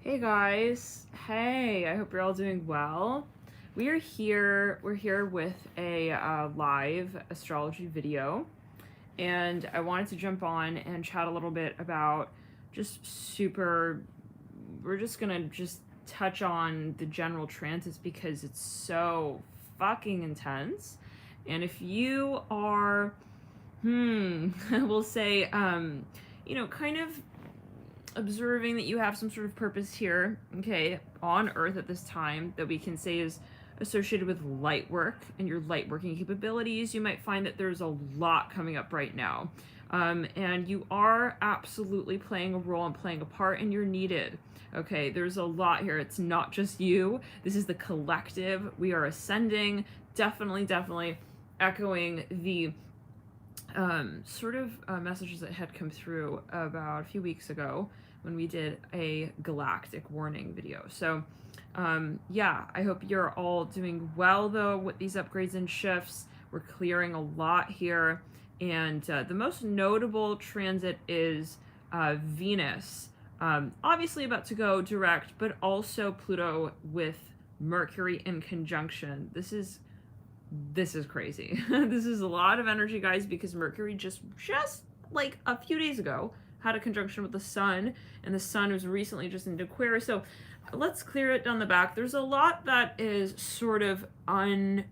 Hey guys. Hey, I hope you're all doing well. We're here with a live astrology video, and I wanted to jump on and chat a little bit about we're just gonna just touch on the general transits because it's so fucking intense. And if you are, we'll say, kind of observing that you have some sort of purpose here, okay, on Earth at this time that we can say is associated with light work and your light working capabilities, you might find that there's a lot coming up right now. And you are absolutely playing a role and playing a part, and you're needed. Okay, there's a lot here. It's not just you. This is the collective. We are ascending. Definitely echoing the messages that had come through about a few weeks ago when we did a galactic warning video. So yeah, I hope you're all doing well though with these upgrades and shifts. We're clearing a lot here, and the most notable transit is Venus, obviously about to go direct, but also Pluto with Mercury in conjunction. This is crazy. This is a lot of energy, guys, because Mercury just like a few days ago had a conjunction with the sun, and the sun was recently just into Aquarius. So let's clear it down the back. There's a lot that is sort of unfounded,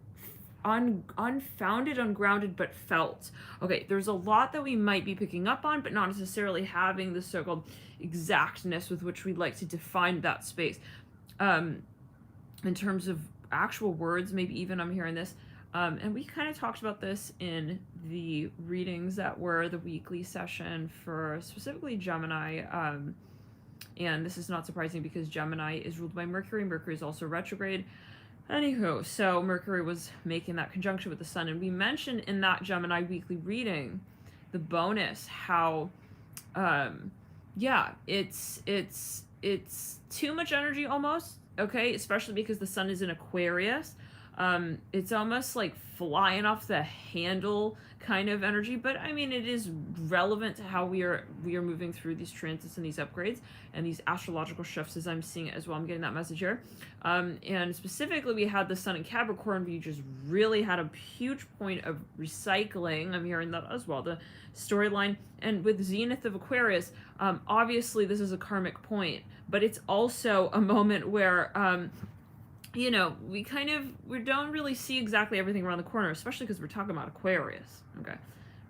ungrounded, but felt. Okay, there's a lot that we might be picking up on, but not necessarily having the so-called exactness with which we'd like to define that space. In terms of actual words, maybe even I'm hearing this. And we kind of talked about this in the readings that were the weekly session for specifically Gemini. And this is not surprising because Gemini is ruled by Mercury. Mercury is also retrograde. Anywho, so Mercury was making that conjunction with the sun. And we mentioned in that Gemini weekly reading, the bonus, how, yeah, it's too much energy almost. Okay, especially because the sun is in Aquarius. It's almost like flying off the handle kind of energy, but I mean it is relevant to how we are moving through these transits and these upgrades and these astrological shifts as I'm seeing it as well. I'm getting that message here. And specifically we had the sun in Capricorn, we just really had a huge point of recycling. I'm hearing that as well, the storyline. And with Zenith of Aquarius, obviously this is a karmic point, but it's also a moment where we don't really see exactly everything around the corner, especially because we're talking about Aquarius, okay,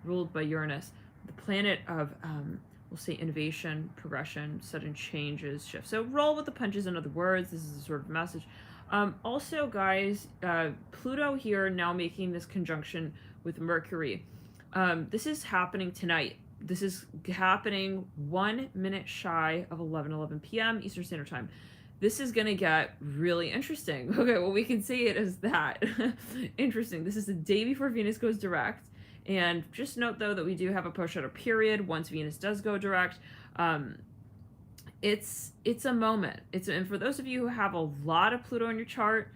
ruled by Uranus, the planet of, we'll say, innovation, progression, sudden changes, shifts. So roll with the punches, in other words. This is a sort of message. Also, guys, Pluto here now making this conjunction with Mercury. This is happening tonight. This is happening 1 minute shy of 11 p.m. Eastern Standard Time. This is going to get really interesting. Okay, well, we can see it as that. Interesting. This is the day before Venus goes direct. And just note, though, that we do have a push-out period once Venus does go direct. It's a moment. And for those of you who have a lot of Pluto in your chart,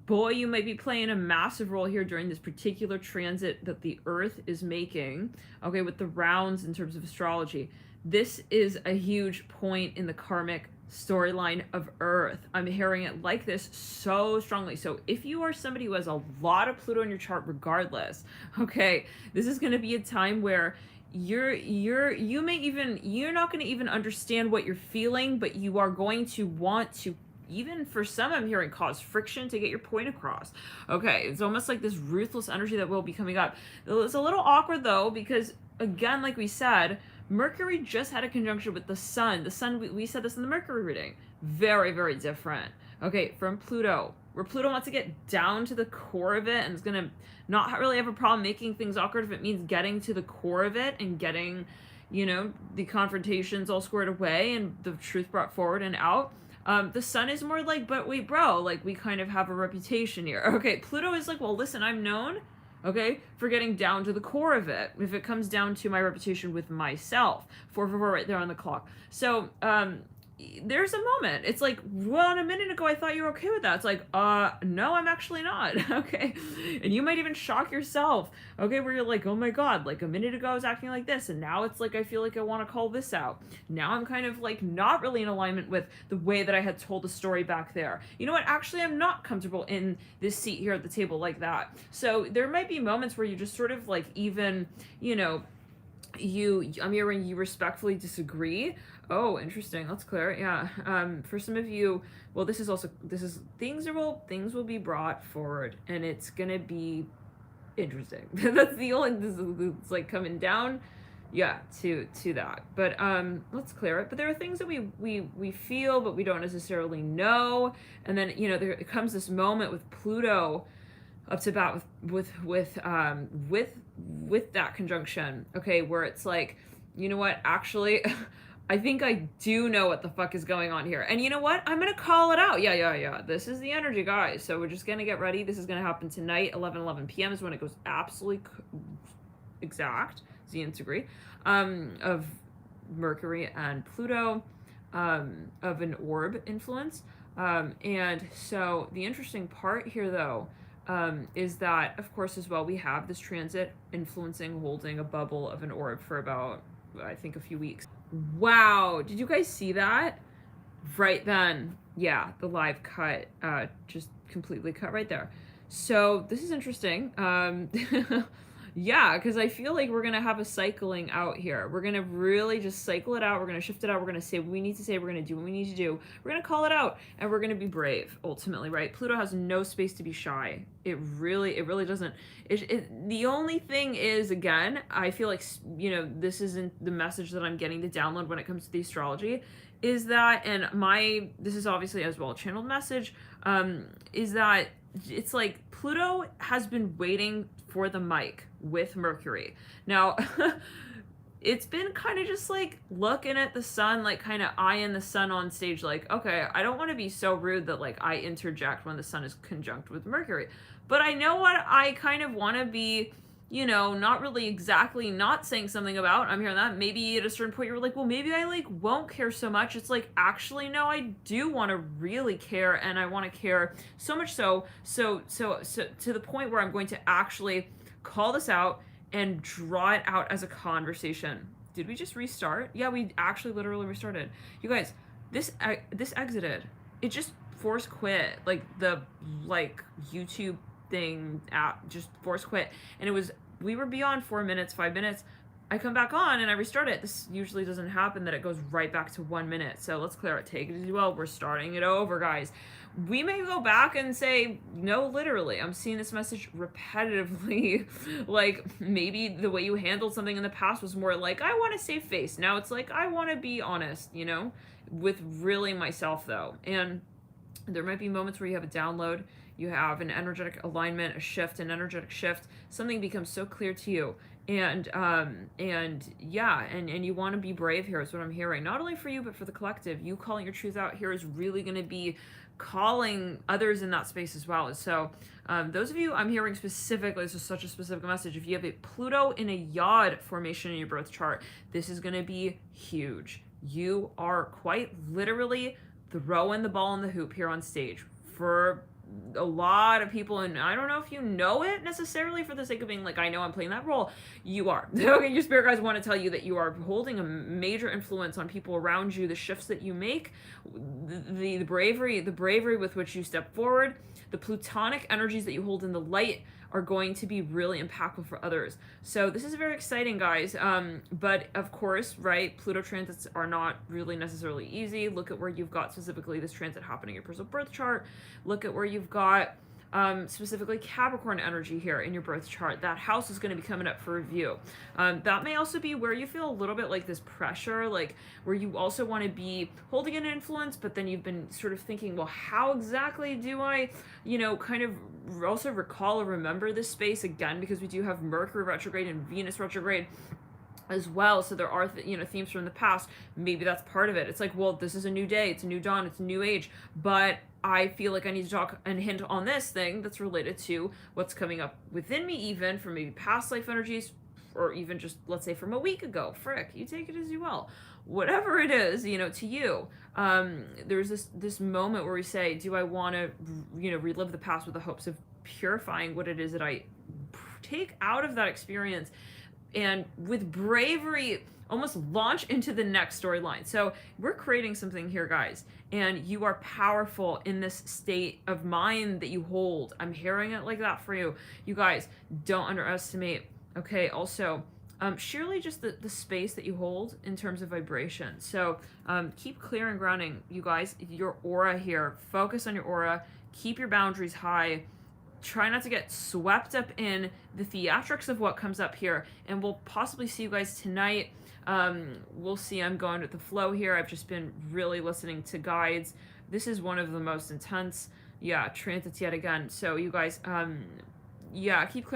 boy, you might be playing a massive role here during this particular transit that the Earth is making, okay, with the rounds in terms of astrology. This is a huge point in the karmic storyline of Earth. I'm hearing it like this so strongly. So if you are somebody who has a lot of Pluto in your chart regardless, okay, this is going to be a time where you're not going to even understand what you're feeling, but you are going to want to, even for some, I'm hearing, cause friction to get your point across. Okay, it's almost like this ruthless energy that will be coming up. It's a little awkward though, because again, like we said, Mercury just had a conjunction with the sun. The sun, we said this in the Mercury reading, very, very different, okay, from Pluto, where Pluto wants to get down to the core of it and is going to not really have a problem making things awkward if it means getting to the core of it and getting, the confrontations all squared away and the truth brought forward and out. The sun is more like, but wait, bro, like we kind of have a reputation here. Okay, Pluto is like, well, listen, I'm known, okay, for getting down to the core of it, if it comes down to my reputation with myself. 444 right there on the clock. So, there's a moment. It's like, well, a minute ago I thought you were okay with that. It's like, no, I'm actually not. Okay. And you might even shock yourself. Okay, where you're like, oh my God, like a minute ago I was acting like this, and now it's like I feel like I want to call this out. Now I'm kind of like not really in alignment with the way that I had told the story back there. You know what? Actually, I'm not comfortable in this seat here at the table like that. So there might be moments where you just sort of like even, I'm hearing you respectfully disagree. Oh, interesting. That's clear. Yeah. For some of you, well, this is things will be brought forward, and it's gonna be interesting. That's the only, this is, it's like coming down, yeah, to that. But let's clear it. But there are things that we feel, but we don't necessarily know. And then there comes this moment with Pluto up to bat with that conjunction, okay, where it's like, you know what, actually I think I do know what the fuck is going on here, and you know what, I'm gonna call it out. Yeah, this is the energy, guys, so we're just gonna get ready. This is gonna happen tonight. 11 p.m. is when it goes absolutely exact, the degree of Mercury and Pluto, of an orb influence, and so the interesting part here, though, is that, of course, as well, we have this transit influencing, holding a bubble of an orb for about, I think, a few weeks. Wow, did you guys see that? Right then, yeah, the live cut, just completely cut right there. So this is interesting. Yeah, because I feel like we're going to have a cycling out here. We're going to really just cycle it out. We're going to shift it out. We're going to say what we need to say. We're going to do what we need to do. We're going to call it out. And we're going to be brave, ultimately, right? Pluto has no space to be shy. It really doesn't. The only thing is, again, I feel like, this isn't the message that I'm getting to download when it comes to the astrology, is that, and this is obviously as well a channeled message, is that it's like Pluto has been waiting for the mic with Mercury. Now, it's been kind of just like looking at the sun, like kind of eyeing the sun on stage, like, okay, I don't want to be so rude that like I interject when the sun is conjunct with Mercury. But I know what I kind of want to be, not really exactly not saying something about. I'm hearing that. Maybe at a certain point you're like, well, maybe I like won't care so much. It's like, actually, no, I do want to really care, and I want to care so much so to the point where I'm going to actually call this out and draw it out as a conversation. Did we just restart? Yeah, we actually literally restarted. You guys, this exited. It just force quit. Like the YouTube thing app just force quit, and we were beyond 4 minutes, 5 minutes. I come back on and I restart it. This usually doesn't happen, that it goes right back to 1 minute. So let's clear it. Take it as well. We're starting it over, guys. We may go back and say, no, literally, I'm seeing this message repetitively. Like, maybe the way you handled something in the past was more like, I want to save face. Now it's like, I want to be honest, with really myself, though. And there might be moments where you have a download, you have an energetic alignment, a shift, an energetic shift. Something becomes so clear to you. And you want to be brave here is what I'm hearing. Not only for you, but for the collective. You calling your truth out here is really going to be calling others in that space as well. So those of you I'm hearing specifically, this is such a specific message. If you have a Pluto in a Yod formation in your birth chart, this is going to be huge. You are quite literally throwing the ball in the hoop here on stage for a lot of people, and I don't know if you know it necessarily for the sake of being like, I know I'm playing that role. You are. Okay, your spirit guides want to tell you that you are holding a major influence on people around you, the shifts that you make, the bravery with which you step forward, the plutonic energies that you hold in the light are going to be really impactful for others. So this is very exciting, guys. But of course, right, Pluto transits are not really necessarily easy. Look at where you've got specifically this transit happening in your personal birth chart. Look at where you've got specifically Capricorn energy here in your birth chart. That house is going to be coming up for review. That may also be where you feel a little bit like this pressure, like where you also want to be holding an influence, but then you've been sort of thinking, well, how exactly do I, kind of also recall or remember this space again, because we do have Mercury retrograde and Venus retrograde as well. So there are themes from the past. Maybe that's part of it. It's like, well, this is a new day, it's a new dawn, it's a new age, but I feel like I need to talk and hint on this thing that's related to what's coming up within me, even from maybe past life energies, or even just, let's say, from a week ago. Frick, you take it as you will. Whatever it is, you know, to you, there's this moment where we say, do I want to, you know, relive the past with the hopes of purifying what it is that I take out of that experience, and with bravery almost launch into the next storyline. So we're creating something here, guys, and you are powerful in this state of mind that you hold. I'm hearing it like that for you. You guys, don't underestimate. Okay, also, surely just the space that you hold in terms of vibration. So keep clear and grounding, you guys. Your aura here, focus on your aura, keep your boundaries high. Try not to get swept up in the theatrics of what comes up here, and we'll possibly see you guys tonight. We'll see. I'm going with the flow here. I've just been really listening to guides. This is one of the most intense, transits yet again. So you guys, keep clear.